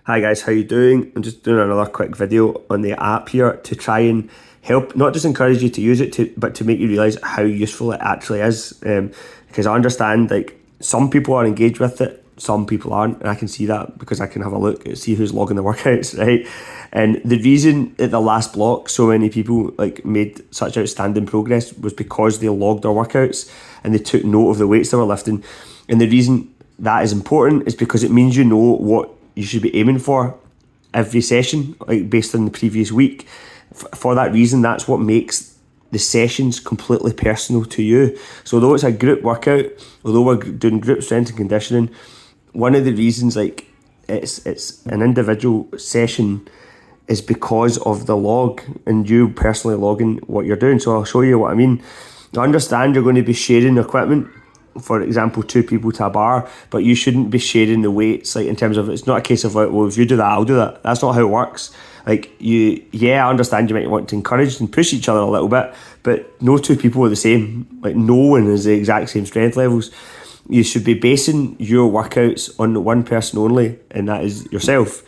Hi guys, how you doing? I'm just doing another quick video on the app here to try and help, not just encourage you to use it, but to make you realise how useful it actually is. Because I understand like some people are engaged with it, some people aren't, and I can see that because I can have a look and see who's logging the workouts, right? And the reason at the last block so many people like made such outstanding progress was because they logged their workouts and they took note of the weights they were lifting. And the reason that is important is because it means you know what you should be aiming for every session, like based on the previous week. For that reason, that's what makes the sessions completely personal to you. So although it's a group workout, although we're doing group strength and conditioning, one of the reasons like it's an individual session is because of the log and you personally logging what you're doing. So I'll show you what I mean. I understand you're going to be sharing equipment, for example, 2 people to a bar, but you shouldn't be sharing the weights, like in terms of, it's not a case of like, well, if you do that, I'll do that. That's not how it works. Like I understand you might want to encourage and push each other a little bit, but no 2 people are the same. Like no one is the exact same strength levels. You should be basing your workouts on one person only, and that is yourself,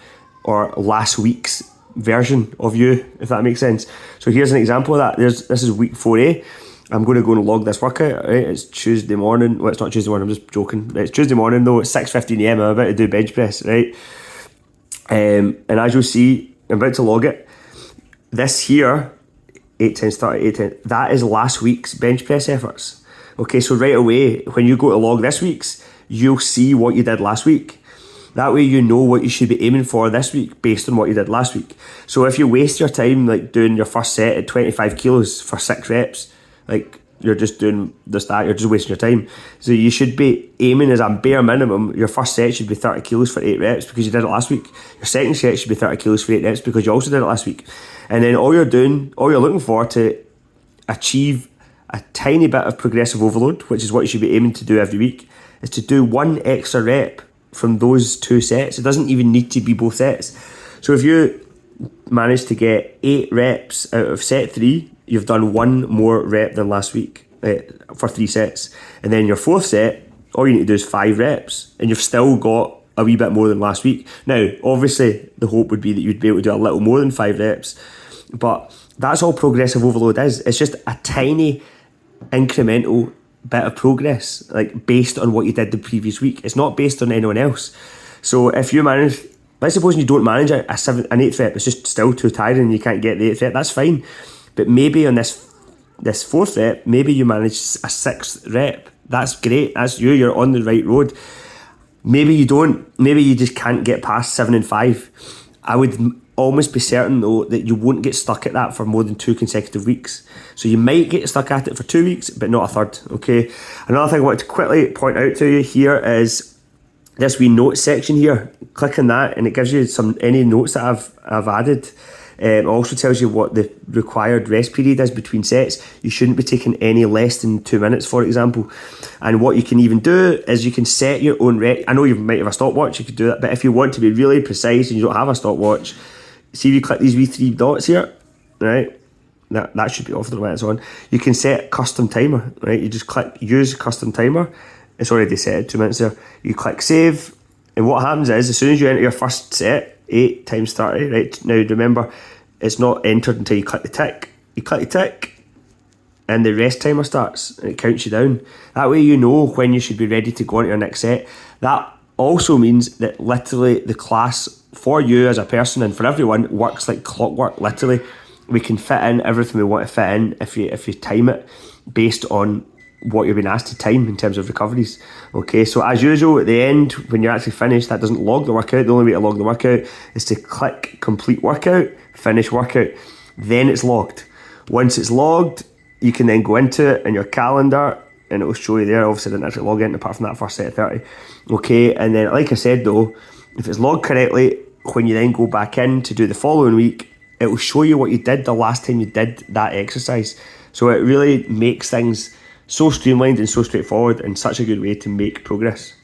or last week's version of you, if that makes sense. So here's an example of that. This is week 4A. I'm going to go and log this workout, right? It's Tuesday morning. Well, it's not Tuesday morning, I'm just joking. It's Tuesday morning though, it's 6:15 AM. I'm about to do bench press, right? And as you'll see, I'm about to log it. This here, 8 times 30, 8 times, that is last week's bench press efforts. Okay, so right away, when you go to log this week's, you'll see what you did last week. That way you know what you should be aiming for this week based on what you did last week. So if you waste your time like doing your first set at 25 kilos for 6 reps, like you're just doing that, you're just wasting your time. So you should be aiming as a bare minimum, your first set should be 30 kilos for 8 reps because you did it last week. Your second set should be 30 kilos for 8 reps because you also did it last week. And then all you're looking for to achieve a tiny bit of progressive overload, which is what you should be aiming to do every week, is to do 1 extra rep from those 2 sets. It doesn't even need to be both sets. So if you manage to get 8 reps out of set 3, you've done 1 more rep than last week for 3 sets. And then your 4th set, all you need to do is 5 reps and you've still got a wee bit more than last week. Now, obviously, the hope would be that you'd be able to do a little more than 5 reps, but that's all progressive overload is. It's just a tiny incremental bit of progress, like based on what you did the previous week. It's not based on anyone else. So if you manage, let's suppose you don't manage an 8th rep, it's just still too tiring and you can't get the 8th rep, that's fine. But maybe on this 4th rep, maybe you manage a 6th rep. That's great. That's you're on the right road. Maybe you don't. Maybe you just can't get past 7 and 5. I would almost be certain though that you won't get stuck at that for more than 2 consecutive weeks. So you might get stuck at it for 2 weeks, but not a third. Okay. Another thing I want to quickly point out to you here is this wee notes section here. Click on that and it gives you any notes that I've added. It also tells you what the required rest period is between sets. You shouldn't be taking any less than 2 minutes, for example. And what you can even do is you can set your own rest. I know you might have a stopwatch, you could do that, but if you want to be really precise and you don't have a stopwatch, see if you click these wee 3 dots here, right? That should be off the way it's on. You can set custom timer, right? You just click use custom timer. It's already set 2 minutes there. You click save, and what happens is as soon as you enter your first set, 8 times 30, right? Now remember, it's not entered until you click the tick. You click the tick and the rest timer starts and it counts you down. That way you know when you should be ready to go on to your next set. That also means that literally the class for you as a person and for everyone works like clockwork. Literally, we can fit in everything we want to fit in if you time it based on what you're being asked to time in terms of recoveries. Okay, so as usual at the end when you're actually finished, that doesn't log the workout. The only way to log the workout is to click complete workout, finish workout, then it's logged. Once it's logged, you can then go into it in your calendar and it will show you there. Obviously I didn't actually log in apart from that first set of 30. Okay, and then like I said though, if it's logged correctly, when you then go back in to do the following week, it will show you what you did the last time you did that exercise. So it really makes things so streamlined and so straightforward and such a good way to make progress.